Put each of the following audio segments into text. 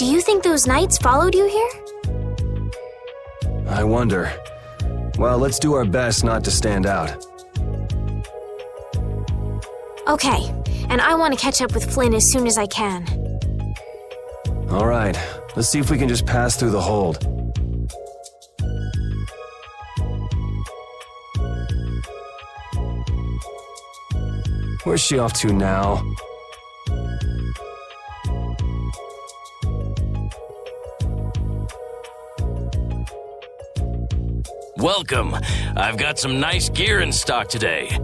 Do you think those knights followed you here? I wonder. Well, let's do our best not to stand out. Okay, and I want to catch up with Flynn as soon as I can. All right, let's see if we can just pass through the hold. Where's she off to now? Welcome. I've got some nice gear in stock today.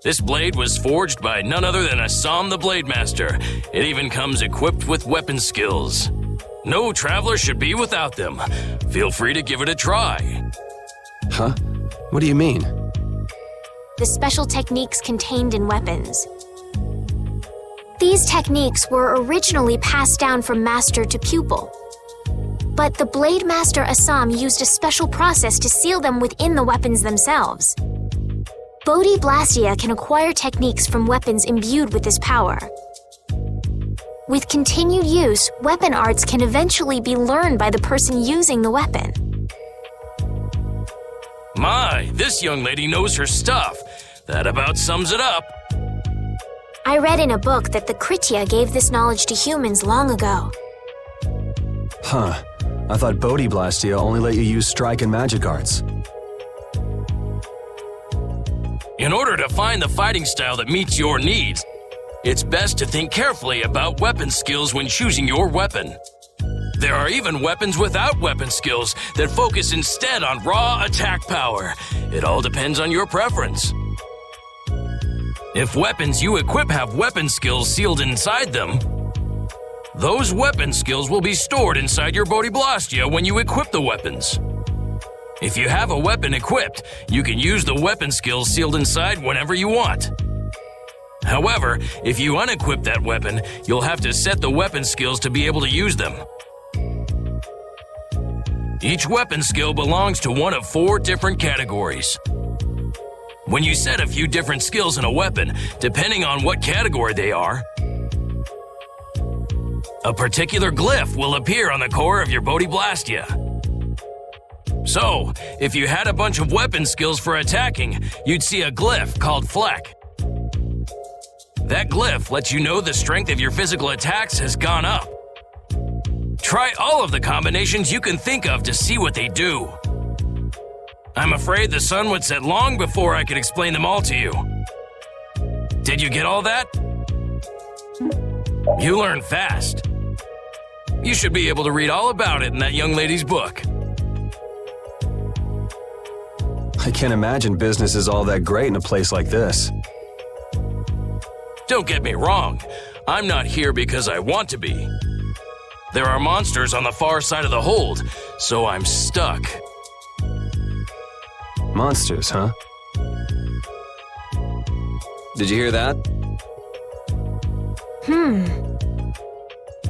This blade was forged by none other than Assam the Blade Master. It even comes equipped with weapon skills. No traveler should be without them. Feel free to give it a try. Huh? What do you mean? The special techniques contained in weapons. These techniques were originally passed down from master to pupil. But the Blade Master Assam used a special process to seal them within the weapons themselves. Bodhi Blastia can acquire techniques from weapons imbued with this power. With continued use, weapon arts can eventually be learned by the person using the weapon. My, this young lady knows her stuff. That about sums it up. I read in a book that the Kritya gave this knowledge to humans long ago. Huh. I thought Bodhi Blastia only let you use strike and magic arts. In order to find the fighting style that meets your needs, it's best to think carefully about weapon skills when choosing your weapon. There are even weapons without weapon skills that focus instead on raw attack power. It all depends on your preference. If weapons you equip have weapon skills sealed inside them, those weapon skills will be stored inside your Bodhi Blastia when you equip the weapons. If you have a weapon equipped, you can use the weapon skills sealed inside whenever you want. However, if you unequip that weapon, you'll have to set the weapon skills to be able to use them. Each weapon skill belongs to one of 4 different categories. When you set a few different skills in a weapon, depending on what category they are, a particular glyph will appear on the core of your Bodhi Blastia. So, if you had a bunch of weapon skills for attacking, you'd see a glyph called Fleck. That glyph lets you know the strength of your physical attacks has gone up. Try all of the combinations you can think of to see what they do. I'm afraid the sun would set long before I could explain them all to you. Did you get all that? You learn fast. You should be able to read all about it in that young lady's book. I can't imagine business is all that great in a place like this. Don't get me wrong, I'm not here because I want to be. There are monsters on the far side of the hold, so I'm stuck. Monsters, huh? Did you hear that?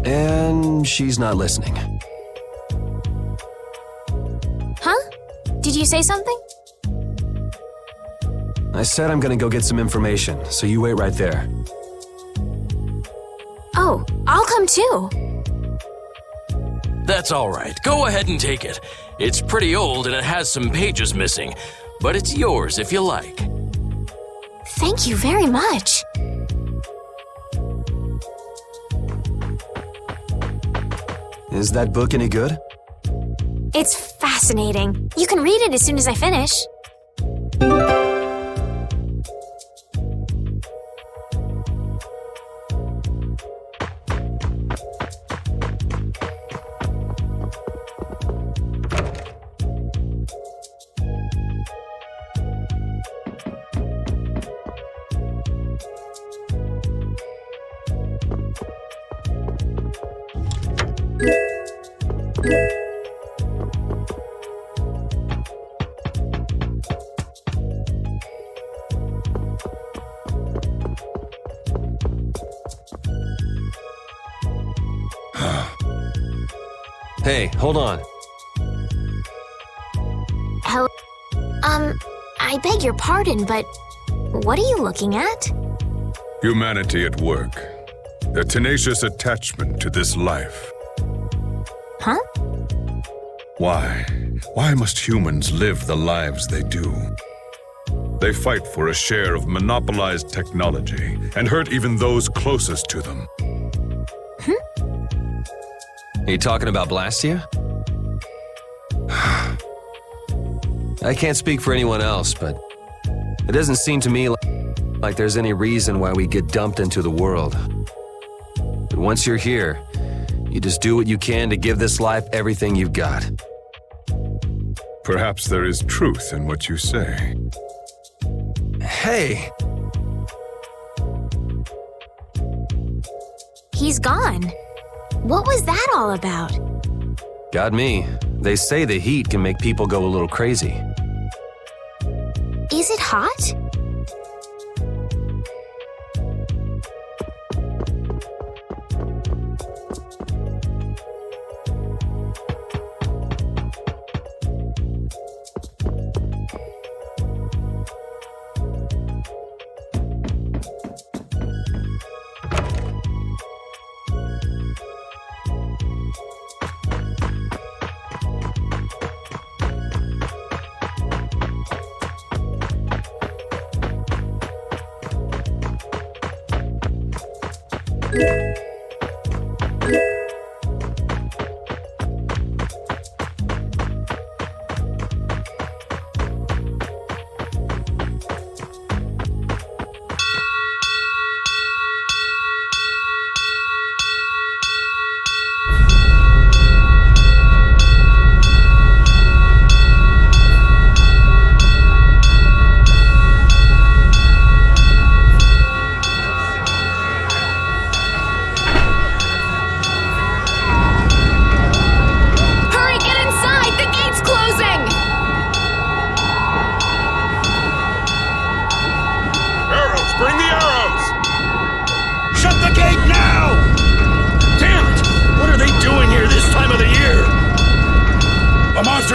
And she's not listening. Huh? Did you say something? I said I'm gonna go get some information, so you wait right there. Oh, I'll come too. That's all right. Go ahead and take it. It's pretty old and it has some pages missing, but it's yours if you like. Thank you very much. Is that book any good? It's fascinating. You can read it as soon as I finish. Hey, hold on. Hello? I beg your pardon, but what are you looking at? Humanity at work. Their tenacious attachment to this life. Huh? Why? Why must humans live the lives they do? They fight for a share of monopolized technology and hurt even those closest to them. Are you talking about Blastia? I can't speak for anyone else, but it doesn't seem to me like there's any reason why we get dumped into the world. But once you're here, you just do what you can to give this life everything you've got. Perhaps there is truth in what you say. Hey! He's gone. What was that all about? Got me. They say the heat can make people go a little crazy. Is it hot?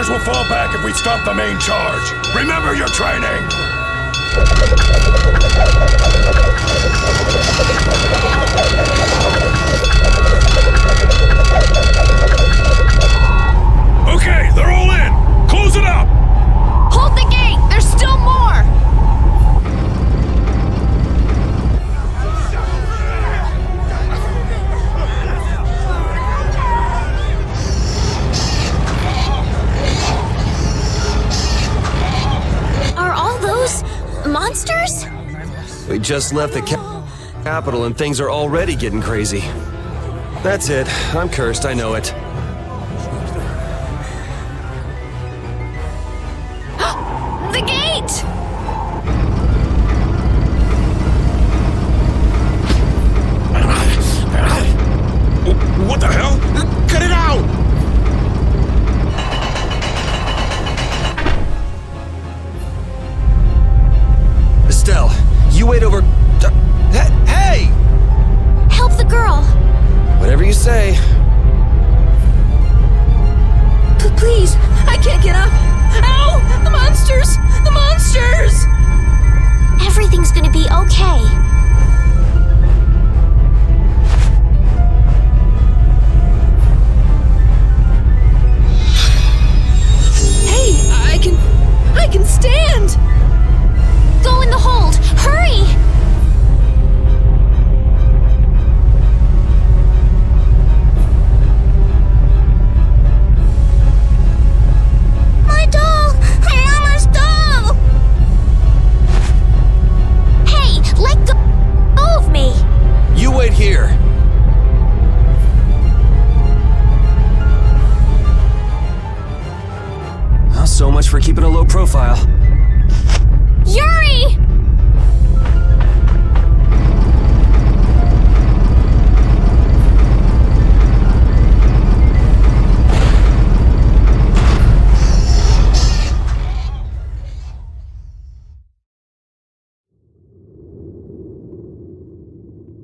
will fall back if we stop the main charge. Remember your training! Okay, they're all in! Close it up! Hold the gate! There's still more! Are all those monsters? We just left the capital and things are already getting crazy. That's it. I'm cursed, I know it. The gate! What the hell? Cut it out! Estelle, you wait over... Hey! Help the girl! Whatever you say. Please, I can't get up. Ow! The monsters! The monsters! Everything's gonna be okay. Hey, I can stand! Go in the hold! Hurry! My doll! Mama's doll! Hey, let go of me! You wait here. Well, so much for keeping a low profile. Yuri!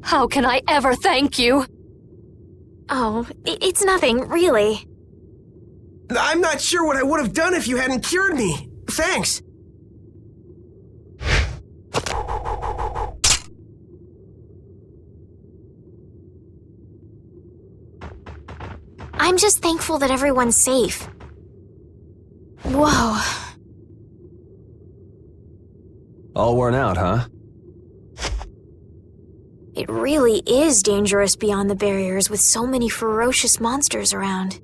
How can I ever thank you? Oh, it's nothing, really. I'm not sure what I would have done if you hadn't cured me. Thanks. I'm just thankful that everyone's safe. Whoa. All worn out, huh? It really is dangerous beyond the barriers with so many ferocious monsters around.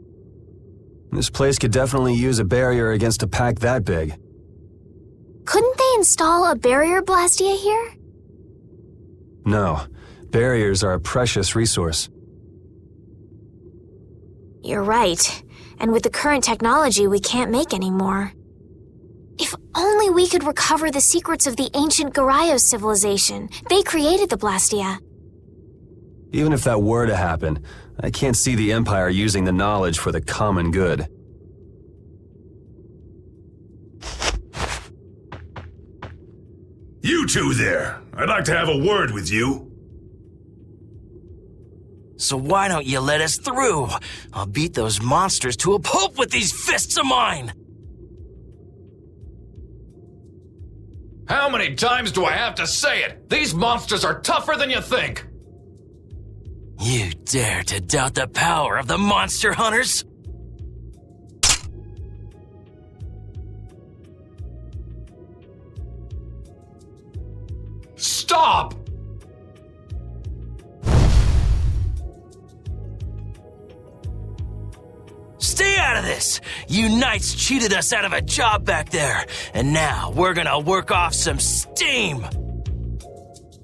This place could definitely use a barrier against a pack that big. Couldn't they install a barrier blastia here? No. Barriers are a precious resource. You're right. And with the current technology, we can't make any more. If only we could recover the secrets of the ancient Garayos civilization. They created the blastia. Even if that were to happen, I can't see the Empire using the knowledge for the common good. You two there. I'd like to have a word with you. So why don't you let us through? I'll beat those monsters to a pulp with these fists of mine! How many times do I have to say it? These monsters are tougher than you think! You dare to doubt the power of the monster hunters? Stop! Stay out of this! You knights cheated us out of a job back there, and now we're gonna work off some steam!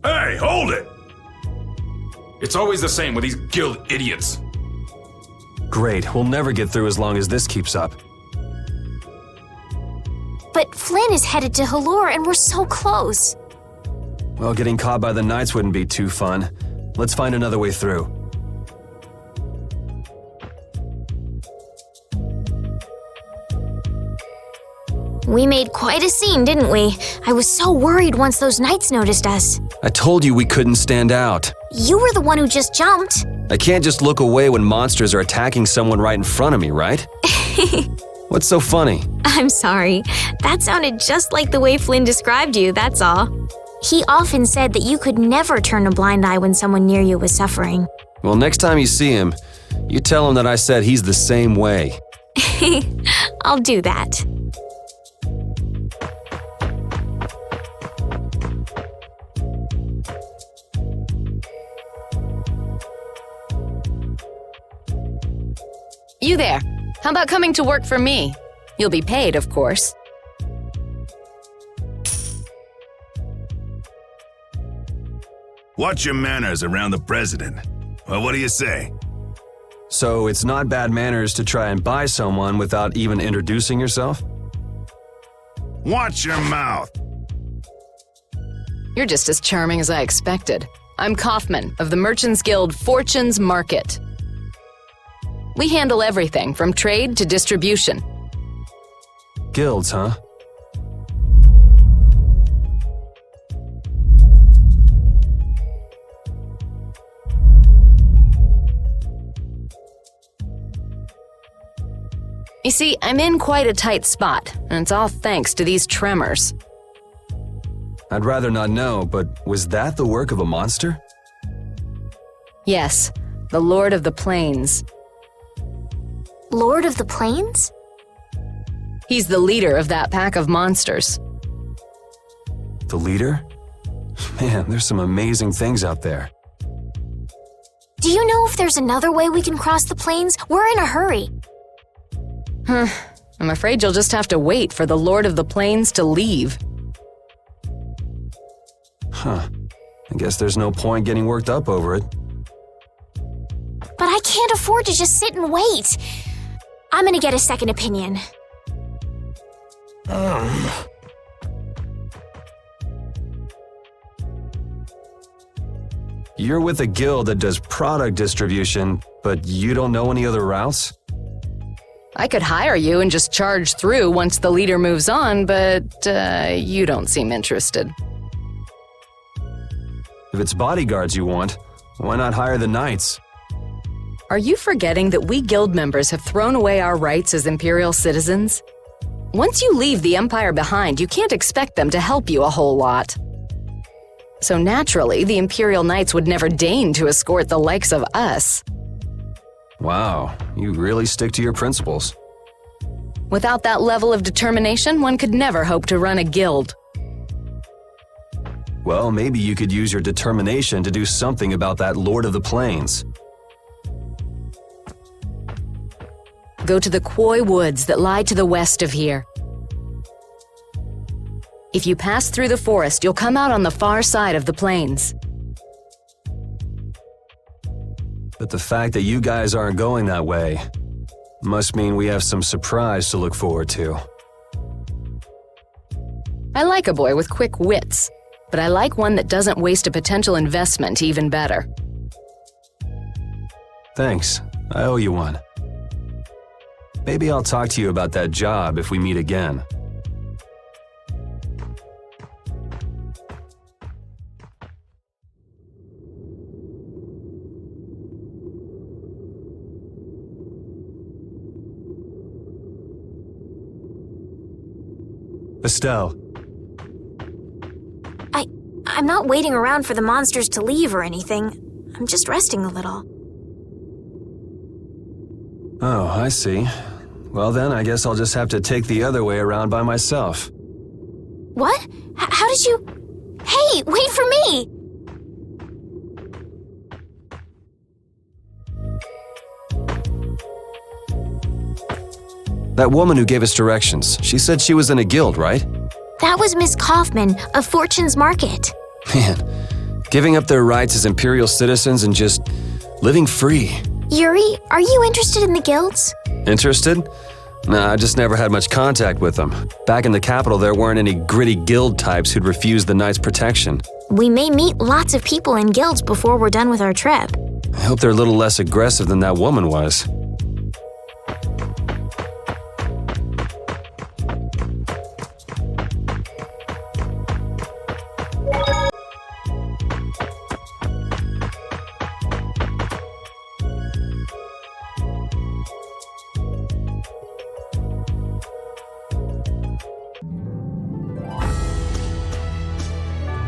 Hey, hold it! It's always the same with these guild idiots. Great, we'll never get through as long as this keeps up. But Flynn is headed to Halur and we're so close. Well, getting caught by the Knights wouldn't be too fun. Let's find another way through. We made quite a scene, didn't we? I was so worried once those Knights noticed us. I told you we couldn't stand out. You were the one who just jumped. I can't just look away when monsters are attacking someone right in front of me, right? What's so funny? I'm sorry. That sounded just like the way Flynn described you, that's all. He often said that you could never turn a blind eye when someone near you was suffering. Well, next time you see him, you tell him that I said he's the same way. I'll do that. You there. How about coming to work for me? You'll be paid, of course. Watch your manners around the president. Well, what do you say? So it's not bad manners to try and buy someone without even introducing yourself? Watch your mouth. You're just as charming as I expected. I'm Kaufman of the Merchants Guild Fortune's Market. We handle everything from trade to distribution. Guilds, huh? You see, I'm in quite a tight spot, and it's all thanks to these tremors. I'd rather not know, but was that the work of a monster? Yes, the Lord of the Plains. Lord of the Plains? He's the leader of that pack of monsters. The leader? Man, there's some amazing things out there. Do you know if there's another way we can cross the plains? We're in a hurry. I'm afraid you'll just have to wait for the Lord of the Plains to leave. Huh. I guess there's no point getting worked up over it. But I can't afford to just sit and wait. I'm gonna get a second opinion. You're with a guild that does product distribution, but you don't know any other routes? I could hire you and just charge through once the leader moves on, but you don't seem interested. If it's bodyguards you want, why not hire the knights? Are you forgetting that we guild members have thrown away our rights as Imperial citizens? Once you leave the Empire behind, you can't expect them to help you a whole lot. So naturally, the Imperial Knights would never deign to escort the likes of us. Wow, you really stick to your principles. Without that level of determination, one could never hope to run a guild. Well, maybe you could use your determination to do something about that Lord of the Plains. Go to the Quol Woods that lie to the west of here. If you pass through the forest, you'll come out on the far side of the plains. But the fact that you guys aren't going that way must mean we have some surprise to look forward to. I like a boy with quick wits, but I like one that doesn't waste a potential investment even better. Thanks, I owe you one. Maybe I'll talk to you about that job if we meet again. Estelle. I'm not waiting around for the monsters to leave or anything. I'm just resting a little. Oh, I see. Well then, I guess I'll just have to take the other way around by myself. What? How did you... Hey, wait for me! That woman who gave us directions, she said she was in a guild, right? That was Miss Kaufman of Fortune's Market. Man, giving up their rights as Imperial citizens and just living free. Yuri, are you interested in the guilds? Interested? Nah, I just never had much contact with them. Back in the capital, there weren't any gritty guild types who'd refuse the Knight's protection. We may meet lots of people in guilds before we're done with our trip. I hope they're a little less aggressive than that woman was.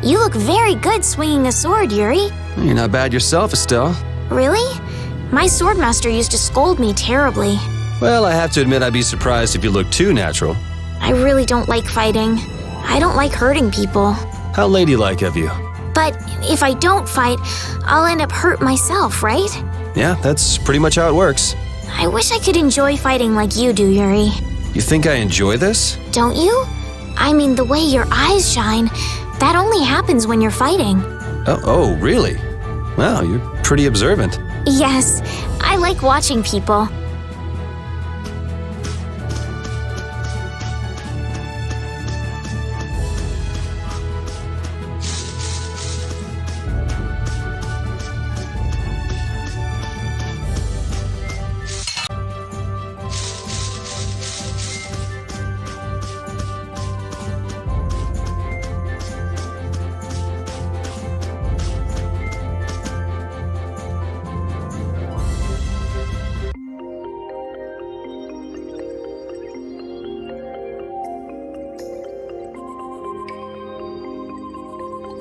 You look very good swinging a sword, Yuri. You're not bad yourself, Estelle. Really? My swordmaster used to scold me terribly. Well, I have to admit I'd be surprised if you looked too natural. I really don't like fighting. I don't like hurting people. How ladylike of you. But if I don't fight, I'll end up hurt myself, right? Yeah, that's pretty much how it works. I wish I could enjoy fighting like you do, Yuri. You think I enjoy this? Don't you? I mean, the way your eyes shine, that only happens when you're fighting. Oh, really? Wow, you're pretty observant. Yes, I like watching people.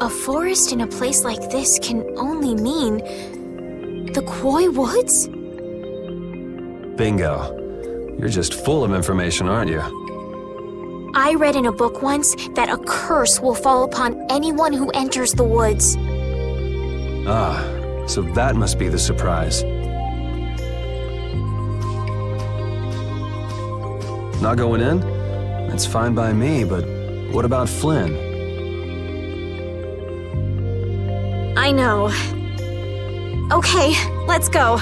A forest in a place like this can only mean the Quol Woods? Bingo. You're just full of information, aren't you? I read in a book once that a curse will fall upon anyone who enters the woods. Ah, so that must be the surprise. Not going in? That's fine by me, but what about Flynn? I know. Okay, let's go.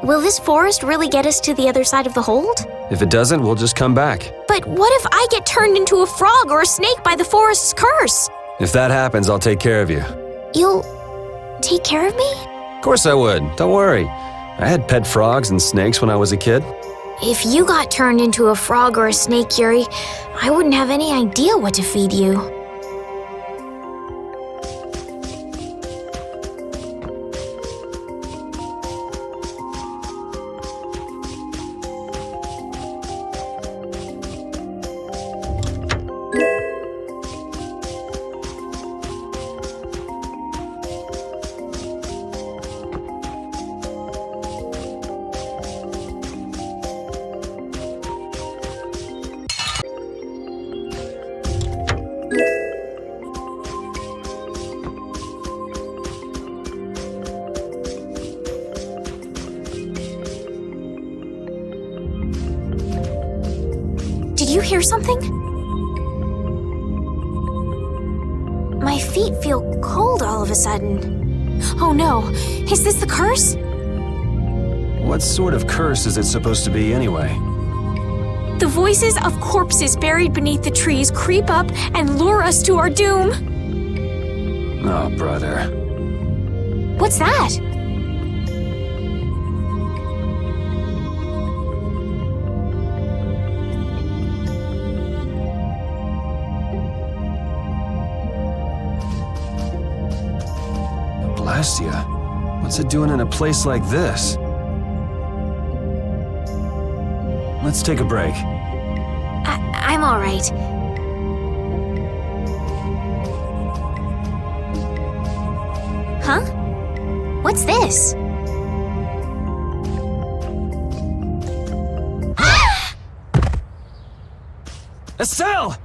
Will this forest really get us to the other side of the hold? If it doesn't, we'll just come back. But what if I get turned into a frog or a snake by the forest's curse? If that happens, I'll take care of you. You'll take care of me? Of course I would. Don't worry. I had pet frogs and snakes when I was a kid. If you got turned into a frog or a snake, Yuri, I wouldn't have any idea what to feed you. Did you hear something? My feet feel cold all of a sudden. Oh no, is this the curse? What sort of curse is it supposed to be anyway? The voices of corpses buried beneath the trees creep up and lure us to our doom. Oh, brother. What's that? Blastia? What's it doing in a place like this? Let's take a break. I'm all right. Huh? What's this? Estelle!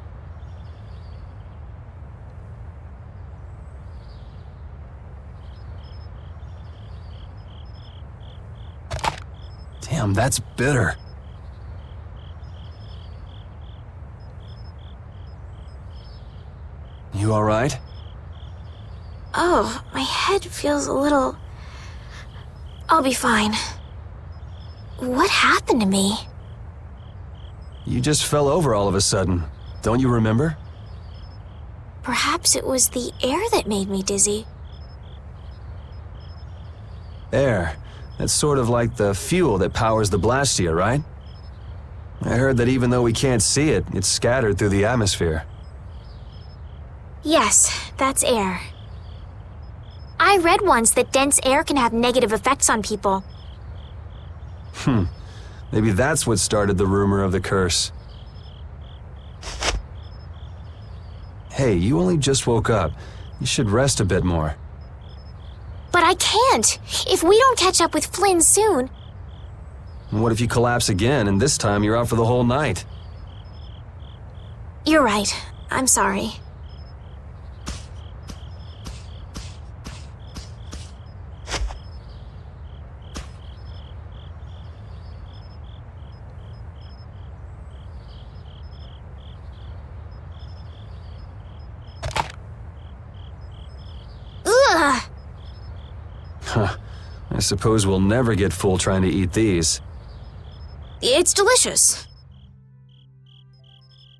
Damn, that's bitter. You all right? Oh, my head feels a little... I'll be fine. What happened to me? You just fell over all of a sudden. Don't you remember? Perhaps it was the air that made me dizzy. Air. That's sort of like the fuel that powers the Blastia, right? I heard that even though we can't see it, it's scattered through the atmosphere. Yes, that's air. I read once that dense air can have negative effects on people. Maybe that's what started the rumor of the curse. Hey, you only just woke up. You should rest a bit more. But I can't! If we don't catch up with Flynn soon... What if you collapse again, and this time you're out for the whole night? You're right. I'm sorry. Ugh! Huh. I suppose we'll never get full trying to eat these. It's delicious.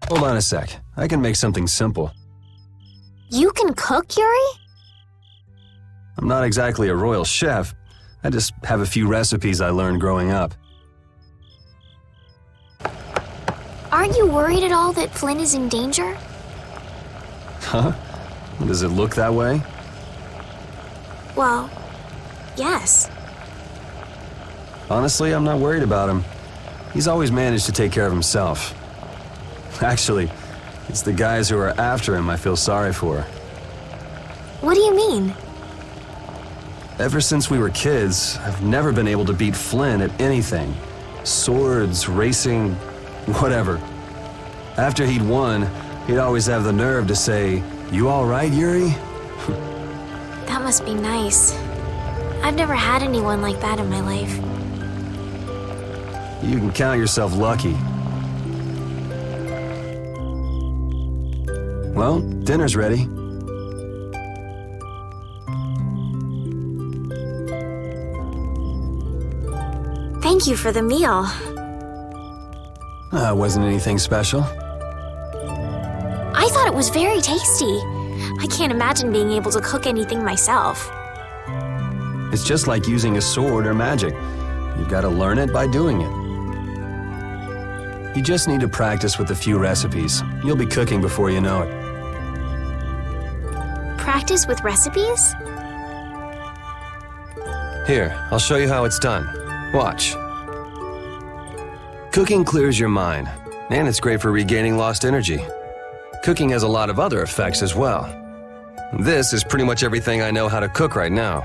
Hold on a sec. I can make something simple. You can cook, Yuri? I'm not exactly a royal chef. I just have a few recipes I learned growing up. Aren't you worried at all that Flynn is in danger? Huh? Does it look that way? Well, yes. Honestly, I'm not worried about him. He's always managed to take care of himself. Actually, it's the guys who are after him I feel sorry for. What do you mean? Ever since we were kids, I've never been able to beat Flynn at anything. Swords, racing, whatever. After he'd won, he'd always have the nerve to say, "You all right, Yuri?" That must be nice. I've never had anyone like that in my life. You can count yourself lucky. Well, dinner's ready. Thank you for the meal. Wasn't anything special. I thought it was very tasty. I can't imagine being able to cook anything myself. It's just like using a sword or magic. You've got to learn it by doing it. You just need to practice with a few recipes. You'll be cooking before you know it. Practice with recipes? Here, I'll show you how it's done. Watch. Cooking clears your mind, and it's great for regaining lost energy. Cooking has a lot of other effects as well. This is pretty much everything I know how to cook right now.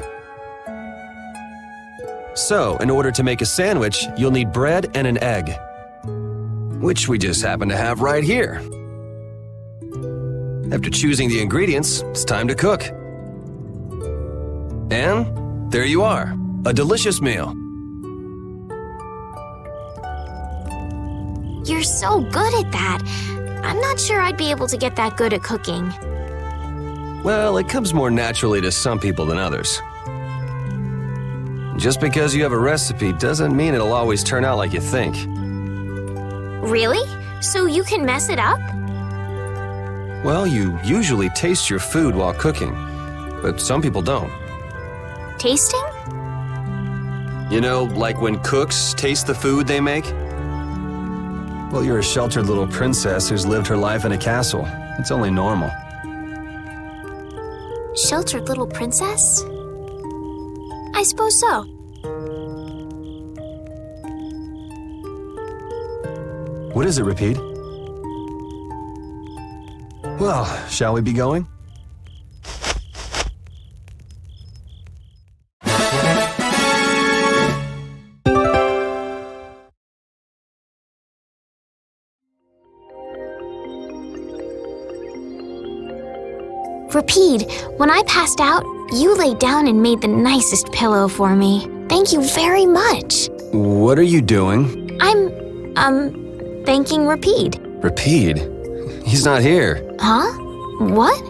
So, in order to make a sandwich, you'll need bread and an egg, which we just happen to have right here. After choosing the ingredients, it's time to cook. And there you are, a delicious meal. You're so good at that. I'm not sure I'd be able to get that good at cooking. Well, it comes more naturally to some people than others. Just because you have a recipe doesn't mean it'll always turn out like you think. Really? So you can mess it up? Well, you usually taste your food while cooking, but some people don't. Tasting? You know, like when cooks taste the food they make? Well, you're a sheltered little princess who's lived her life in a castle. It's only normal. Sheltered little princess? I suppose so. What is it, Repede? Well, shall we be going? Repede, when I passed out, you laid down and made the nicest pillow for me. Thank you very much. What are you doing? I'm thanking Repede. Repede? He's not here. Huh? What?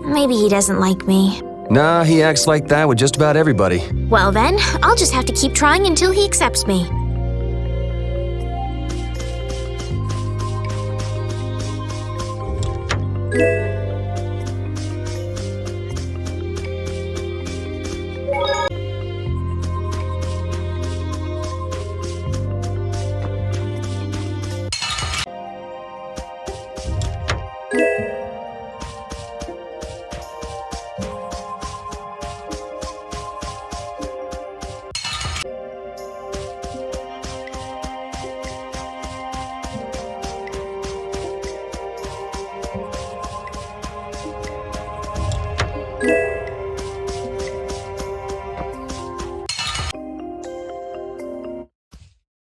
Maybe he doesn't like me. Nah, he acts like that with just about everybody. Well then, I'll just have to keep trying until he accepts me.